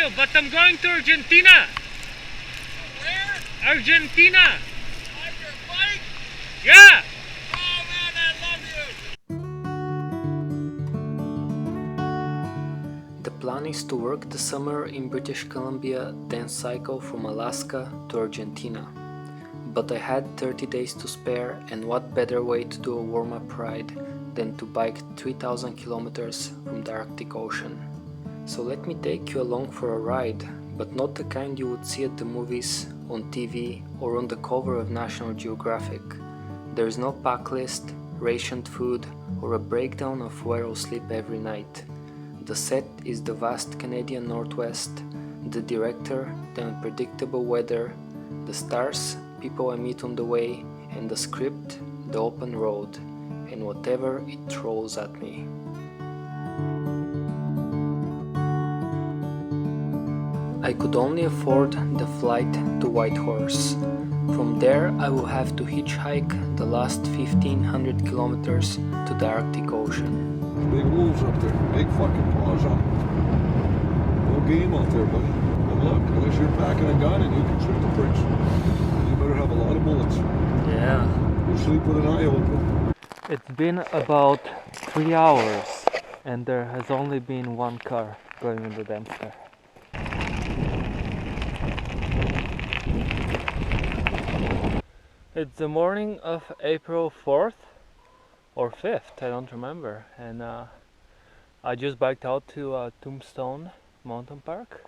you, but I'm going to Argentina. Where? Argentina. On your bike? Yeah. Oh man, I love you. The plan is to work the summer in British Columbia, then cycle from Alaska to Argentina. But I had 30 days to spare, and what better way to do a warm-up ride than to bike 3000 kilometers from the Arctic Ocean. So let me take you along for a ride, but not the kind you would see at the movies, on TV or on the cover of National Geographic. There is no pack list, rationed food or a breakdown of where I'll sleep every night. The set is the vast Canadian Northwest, the director, the unpredictable weather, the stars, people I meet on the way, and the script, the open road, and whatever it throws at me. I could only afford the flight to Whitehorse. From there I will have to hitchhike the last 1500 kilometers to the Arctic Ocean. Big wolves up there, big fucking paws on them. No game out there, buddy. Good luck, unless you're packing a gun and you can shoot the pricks. You better have a lot of bullets. Yeah. You sleep with an eye open. It's been about 3 hours and there has only been one car going in the Dempster. It's the morning of April 4th or 5th, I don't remember, and I just biked out to Tombstone Mountain Park,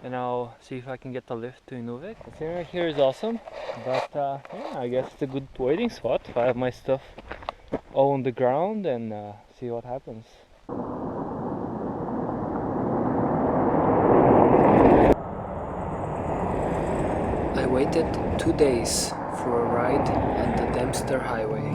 and I'll see if I can get a lift to Inuvik. The scenery here is awesome, but yeah, I guess it's a good waiting spot if I have my stuff all on the ground and see what happens. I waited 2 days for a ride at the Dempster Highway.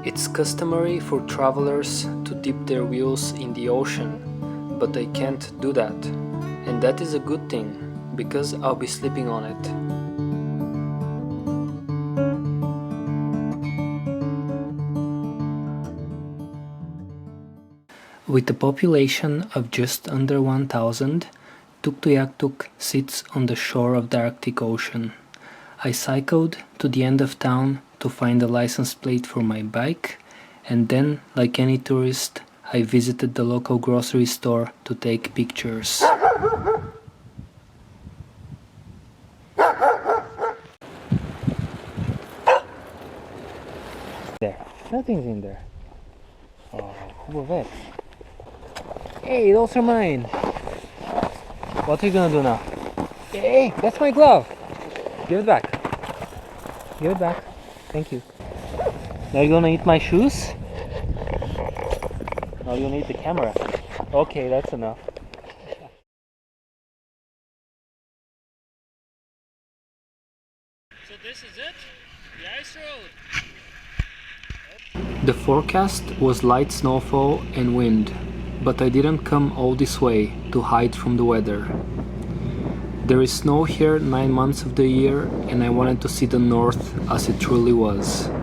It's customary for travelers to dip their wheels in the ocean, but I can't do that. And that is a good thing, because I'll be sleeping on it. With a population of just under 1000, Tuktoyaktuk sits on the shore of the Arctic Ocean. I cycled to the end of town to find a license plate for my bike, and then, like any tourist, I visited the local grocery store to take pictures. There, nothing's in there. Oh, who was that? Hey, those are mine. What are you gonna do now? Hey, that's my glove. Give it back. Give it back. Thank you. Now you're gonna eat my shoes? Now you'll need the camera. Okay, that's enough. So this is it? The ice road? The forecast was light snowfall and wind, but I didn't come all this way to hide from the weather. There is snow here 9 months of the year, and I wanted to see the north as it truly was. You're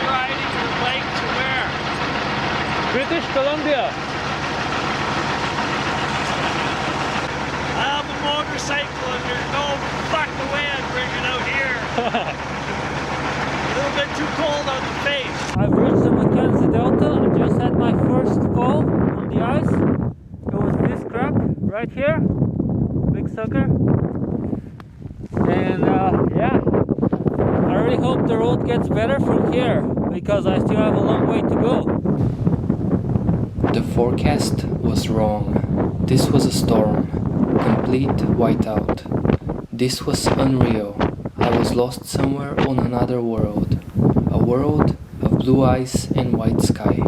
riding your bike to where? British Columbia. I have a motorcycle and there's no fucking way I'm bringing out here. A little bit too cold on the face. I've reached the Mackenzie Delta and just had my first fall on the ice. It was this crap right here, big sucker. And yeah, I really hope the road gets better from here because I still have a long way to go. The forecast was wrong. This was a storm, complete whiteout. This was unreal. I was lost somewhere on another world. A world of blue ice and white sky.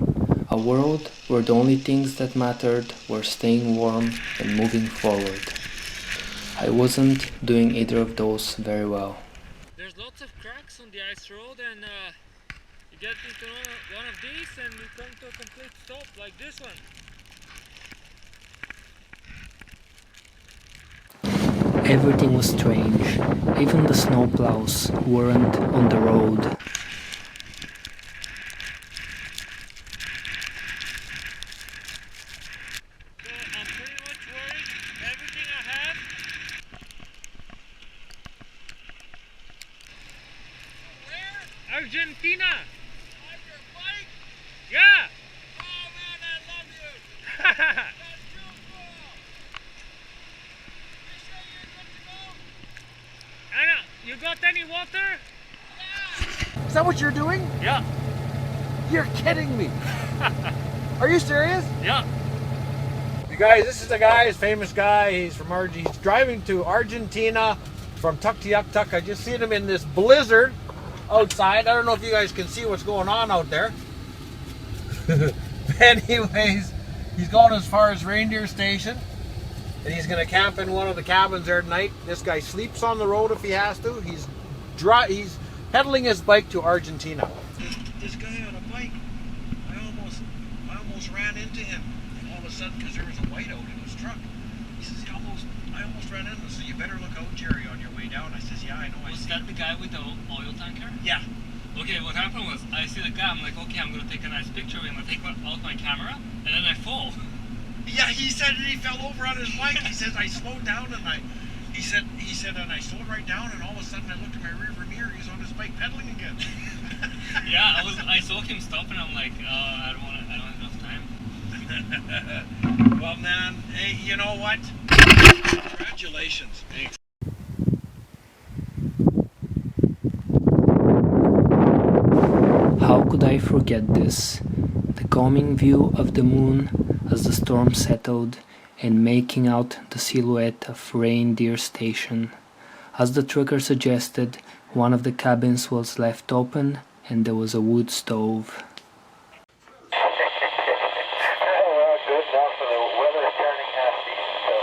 A world where the only things that mattered were staying warm and moving forward. I wasn't doing either of those very well. There's lots of cracks on the ice road, and you get into one of these and you come to a complete stop like this one. Everything was strange. Even the snowplows weren't on the road. So I'm pretty much worried. Everything I have. Where? Argentina. On your bike? Yeah. Oh man, I love you. That's real cool. You sure you're good to go? Anna, you got any water? Yeah. Is that what you're doing? Yeah. You're kidding me. Are you serious? Yeah. You guys, this is the guy, his famous guy. He's from He's driving to Argentina from Tuktoyaktuk. I just seen him in this blizzard outside. I don't know if you guys can see what's going on out there. Anyways, he's going as far as Reindeer Station, and he's going to camp in one of the cabins there tonight. This guy sleeps on the road if he has to. He's pedaling his bike to Argentina. This guy on a bike, I almost ran into him. And all of a sudden, because there was a whiteout in his truck, he says, I almost ran into him. So you better look out, Jerry, on your way down. I says, yeah, I know. Was that the guy with the oil tanker? Yeah. Okay, what happened was I see the guy, I'm like, okay, I'm gonna take a nice picture of him. I take out my camera, and then I fall. Yeah, he said he fell over on his bike. He says I slowed down and he said and I slowed right down, and all of a sudden I looked at my rearview mirror. He's on his bike pedaling again. Yeah, I saw him stop, and I'm like, I don't have enough time. Well, man, hey, you know what? Congratulations. Thanks. How could I forget this? The calming view of the moon as the storm settled and making out the silhouette of Reindeer Station. As the trucker suggested, one of the cabins was left open and there was a wood stove. Good enough for the weather's turning nasty, so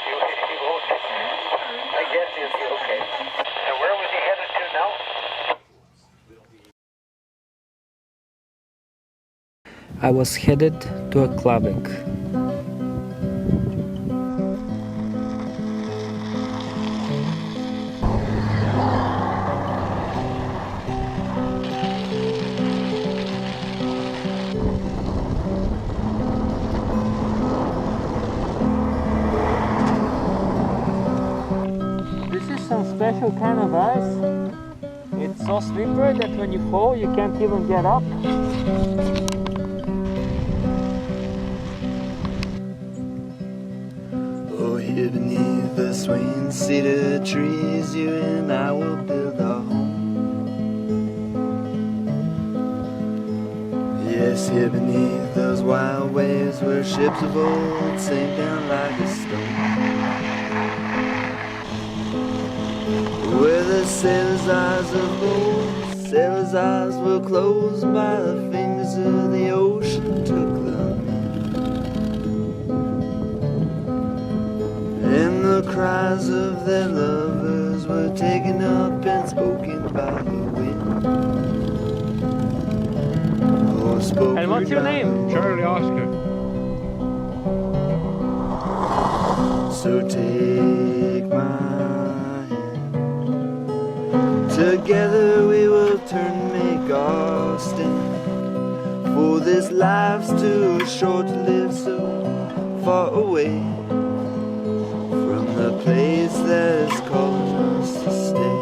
you won't. I guess you'll be okay. And where was he headed to now? I was headed to a Klavik. This is some special kind of ice. It's so slippery that when you fall, you can't even get up. Oh, here beneath the swaying cedar trees, you and I will build our home. Yes, here beneath those wild waves where ships of old sank down like a stone. Where the sailors' eyes of gold, sailors' eyes were closed by the fingers of the ocean took them in. And the cries of their lovers were taken up and spoken by the wind. Oh, spoken And what's your by name? Charlie Oscar. So take my hand. Together we will turn and make our stand. For this life's too short to live so far away from the place that is calling us to stay.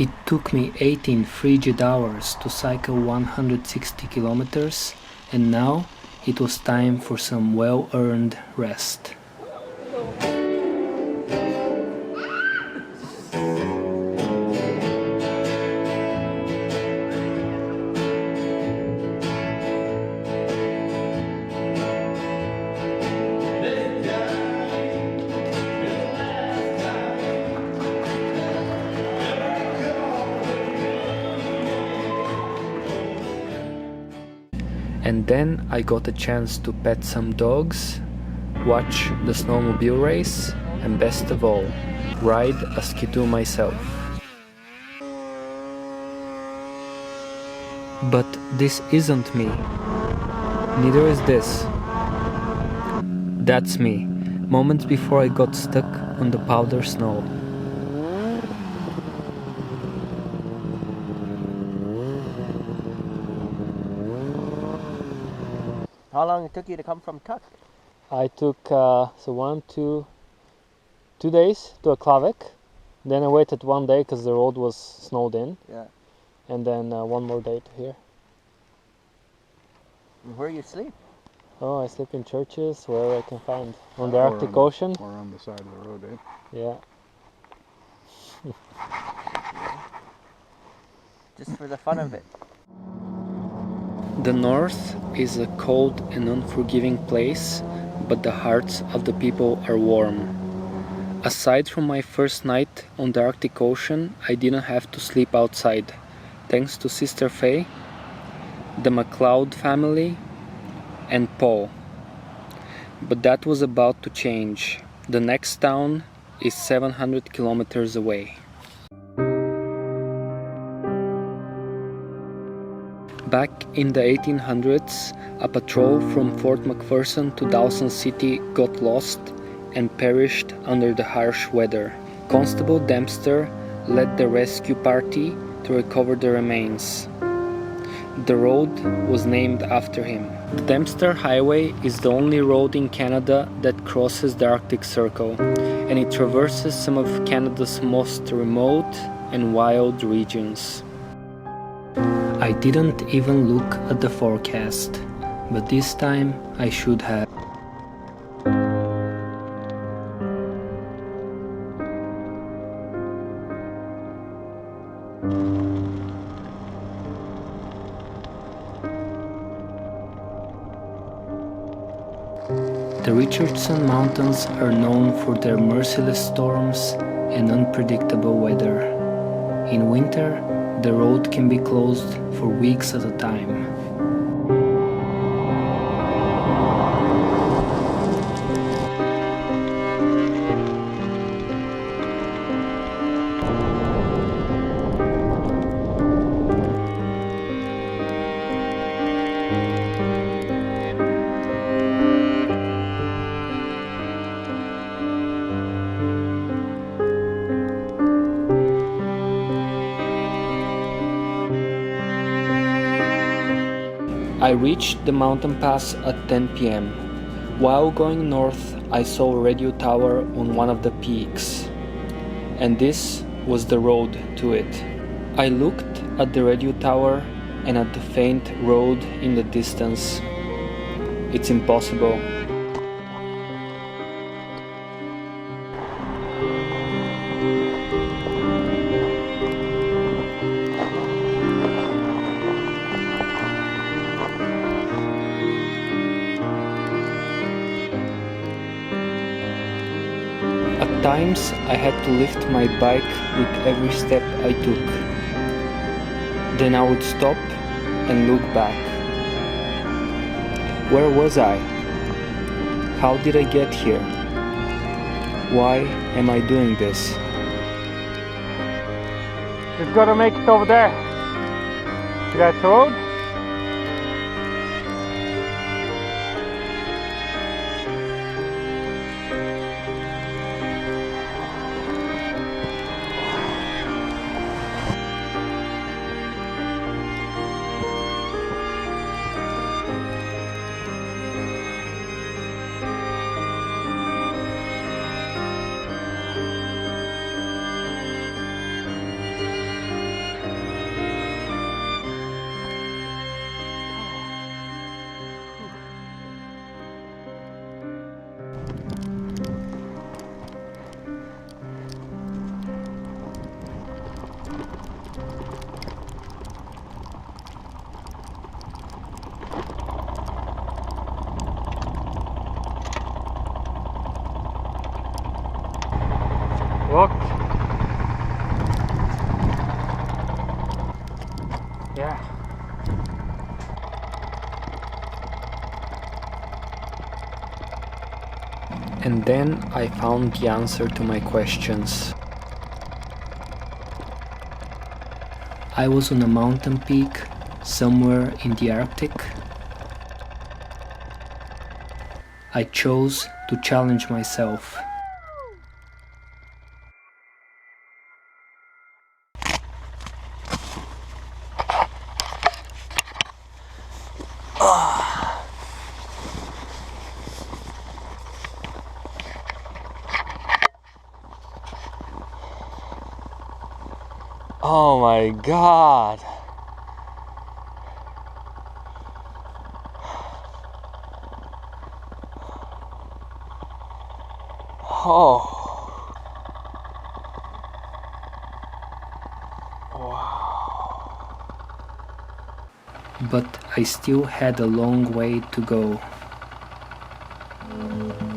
It took me 18 frigid hours to cycle 160 kilometers, and now it was time for some well-earned rest. And then I got a chance to pet some dogs, watch the snowmobile race, and best of all, ride a skidoo myself. But this isn't me. Neither is this. That's me, moments before I got stuck on the powder snow. How long it took you to come from Tuk? I took two days to Aklavik. Then I waited 1 day because the road was snowed in. Yeah. And then 1 more day to here. And where you sleep? Oh, I sleep in churches, wherever I can find. On the Arctic Ocean. Or on the side of the road, eh? Yeah. Just for the fun of it. The north is a cold and unforgiving place, but the hearts of the people are warm. Aside from my first night on the Arctic Ocean, I didn't have to sleep outside, thanks to Sister Faye, the MacLeod family, and Paul. But that was about to change. The next town is 700 kilometers away. Back in the 1800s, a patrol from Fort McPherson to Dawson City got lost and perished under the harsh weather. Constable Dempster led the rescue party to recover the remains. The road was named after him. The Dempster Highway is the only road in Canada that crosses the Arctic Circle, and it traverses some of Canada's most remote and wild regions. I didn't even look at the forecast, but this time I should have. The Richardson Mountains are known for their merciless storms and unpredictable weather. In winter, the road can be closed for weeks at a time. I reached the mountain pass at 10 p.m. While going north, I saw a radio tower on one of the peaks, and this was the road to it. I looked at the radio tower and at the faint road in the distance. It's impossible. At times, I had to lift my bike with every step I took. Then I would stop and look back. Where was I? How did I get here? Why am I doing this? Just gotta make it over there. See that road? Look. Yeah. And then I found the answer to my questions. I was on a mountain peak somewhere in the Arctic. I chose to challenge myself. Oh my god. Oh. But I still had a long way to go.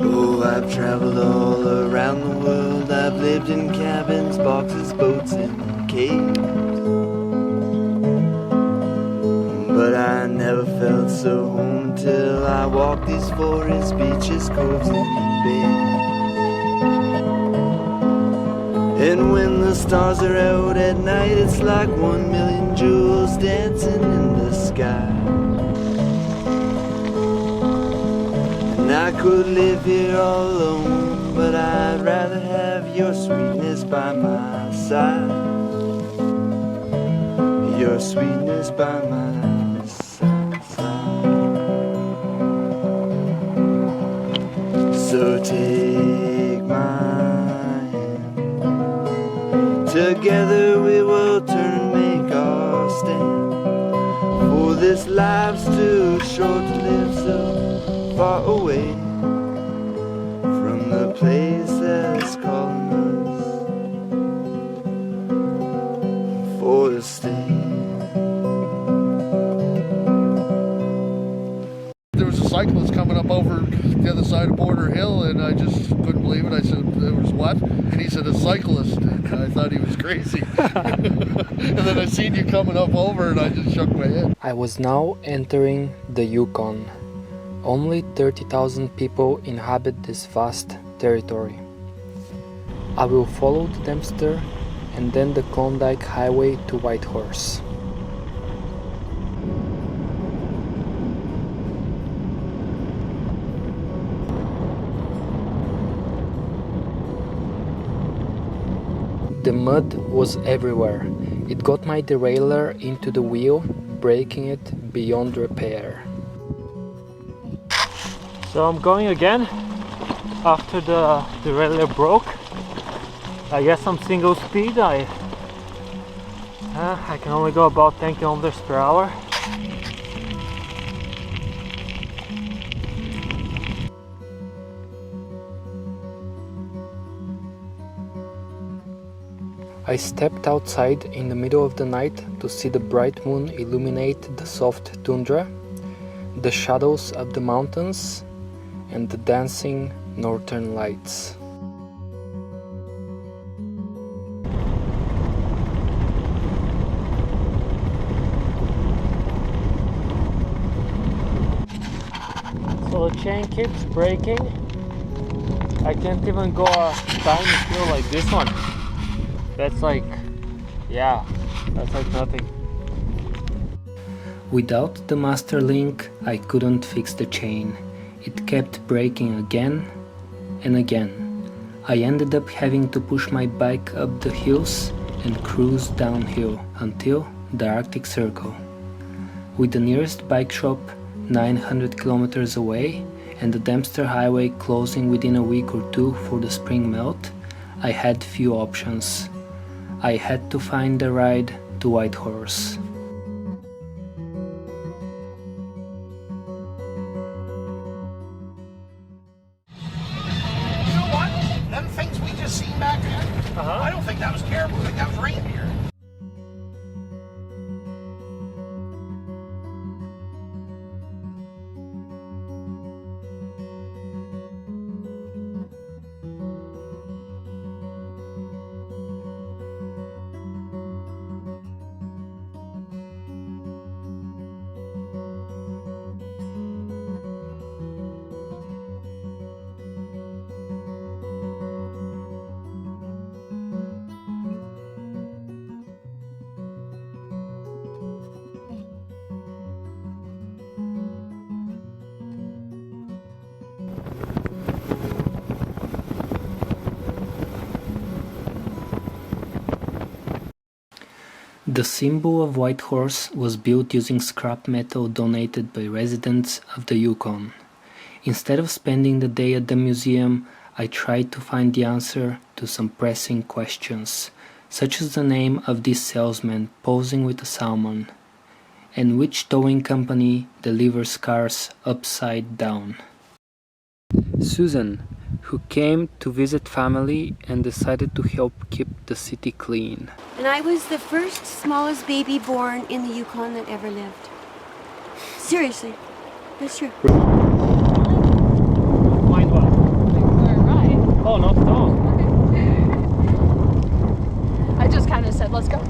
Oh, I've traveled all around the world. I've lived in cabins, boxes, boats, and caves. But I never felt so home until I walked these forests, beaches, coves, and bays. And when the stars are out at night, it's like 1,000,000 jewels dancing in the sky. And I could live here all alone, but I'd rather have your sweetness by my side. Your sweetness by my side. So take my hand. Together we will turn and make our stand. For this life's too short to live so far away from the place that's calling us for the stay. There was a cyclist coming up over the other side of Border Hill, and I just couldn't believe it. I said, "There was what?" And he said, "A cyclist." And I thought he was crazy. And then I seen you coming up over, and I just shook my head. I was now entering the Yukon. Only 30,000 people inhabit this vast territory. I will follow the Dempster and then the Klondike Highway to Whitehorse. The mud was everywhere. It got my derailleur into the wheel, breaking it beyond repair. So I'm going again after the derailleur broke. I guess I'm single speed. I can only go about 10 kilometers per hour. I stepped outside in the middle of the night to see the bright moon illuminate the soft tundra, the shadows of the mountains, and the dancing northern lights. So the chain keeps breaking. I can't even go a tiny hill like this one. That's like, yeah, that's like nothing. Without the master link, I couldn't fix the chain. It kept breaking again and again. I ended up having to push my bike up the hills and cruise downhill until the Arctic Circle. With the nearest bike shop 900 kilometers away and the Dempster Highway closing within a week or two for the spring melt, I had few options. I had to find a ride to Whitehorse. You know what? Them things we just seen back there, I don't think that was caribou. I think that was reindeer. The symbol of White Horse was built using scrap metal donated by residents of the Yukon. Instead of spending the day at the museum, I tried to find the answer to some pressing questions, such as the name of this salesman posing with a salmon, and which towing company delivers cars upside down. Susan, who came to visit family and decided to help keep the city clean. And I was the first smallest baby born in the Yukon that ever lived. Seriously, that's true. Mind what? We're right. Oh, not at all. I just kind of said, let's go.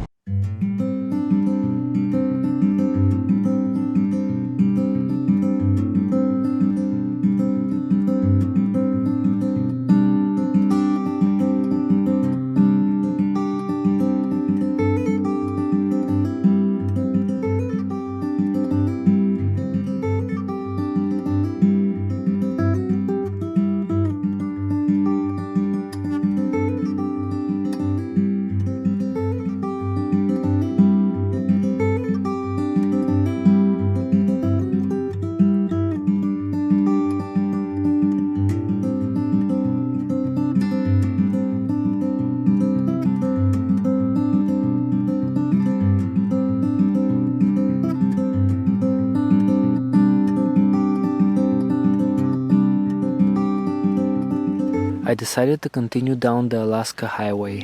I decided to continue down the Alaska Highway.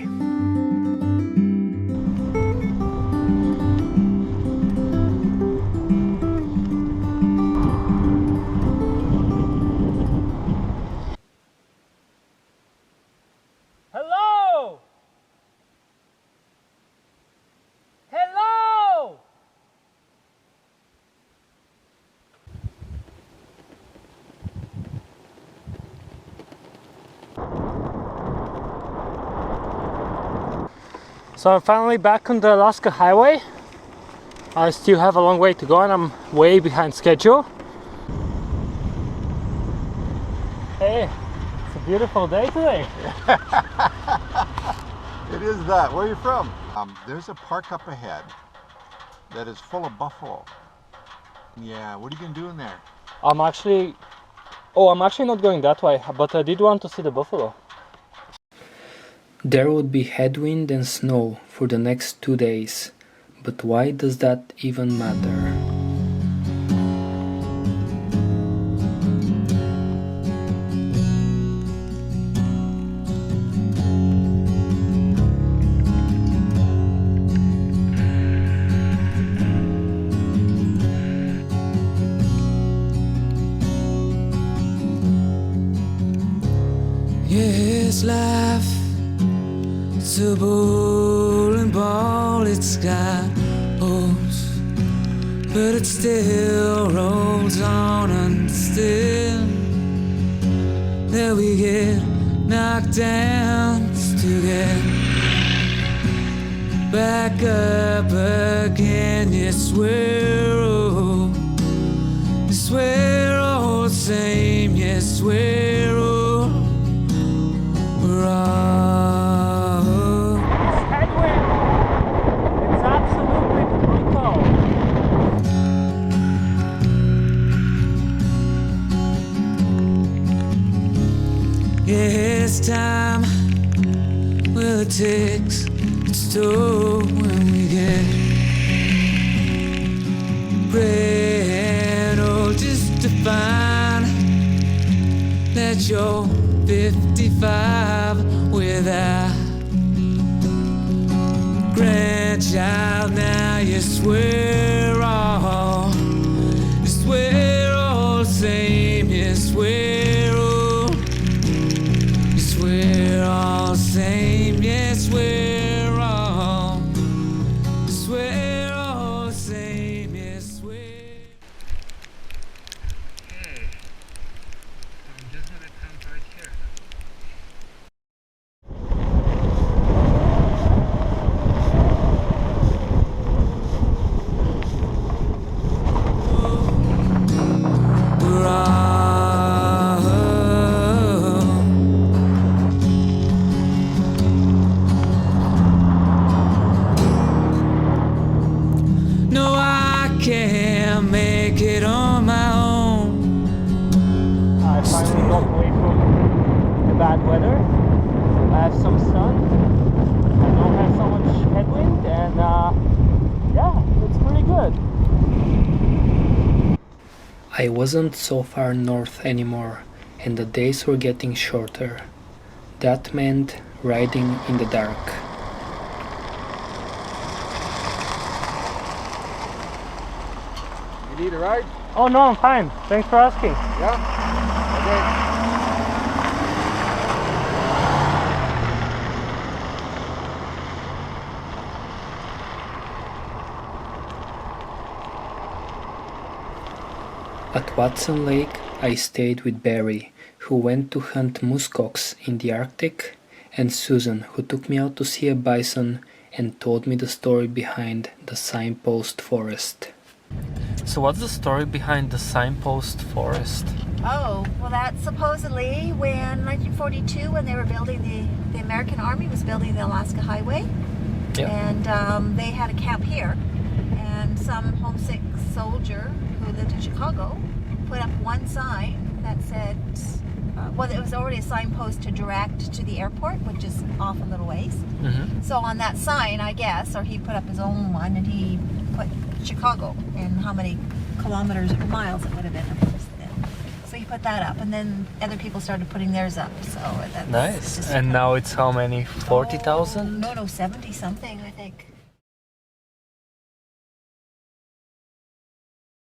Hello! Hello! So I'm finally back on the Alaska Highway. I still have a long way to go and I'm way behind schedule. Hey, it's a beautiful day today. It is that. Where are you from? There's a park up ahead that is full of buffalo. Yeah, what are you gonna do in there? I'm actually not going that way, but I did want to see the buffalo. There would be headwind and snow for the next 2 days, but why does that even matter? Yes, life, it's a bowling ball, it's got holes, but it still rolls on and still that we get knocked down to get back up again. Yes, we're old, yes, we're all the same, yes, we're old. We're all Headwind! It's absolutely brutal. yeah, it's time. Well, it takes its toll when we get red old, just to find that you're 55 without grandchild. Now you swear all, you swear all the same, you swear all, you swear all the same, yes, we're all, you swear all the same, yes, we're. I'm just gonna come right here. We're all away from the bad weather. I have some sun. I don't have so much headwind, and yeah, it's pretty good. I wasn't so far north anymore, and the days were getting shorter. That meant riding in the dark. You need a ride? Oh no, I'm fine. Thanks for asking. Yeah? Okay. At Watson Lake, I stayed with Barry, who went to hunt muskox in the Arctic, and Susan, who took me out to see a bison and told me the story behind the Signpost Forest. So what's the story behind the Signpost Forest? Oh, well, that's supposedly when 1942, when they were building the American Army was building the Alaska Highway, and they had a camp here, and some homesick soldier who lived in Chicago put up one sign that said, well, it was already a signpost to direct to the airport, which is off a little ways. So on that sign, I guess, or he put up his own one, and he put Chicago and how many kilometers or miles it would have been. So he put that up, and then other people started putting theirs up. So that's nice. And now it's how many? 40,000? No, 70 something, I think.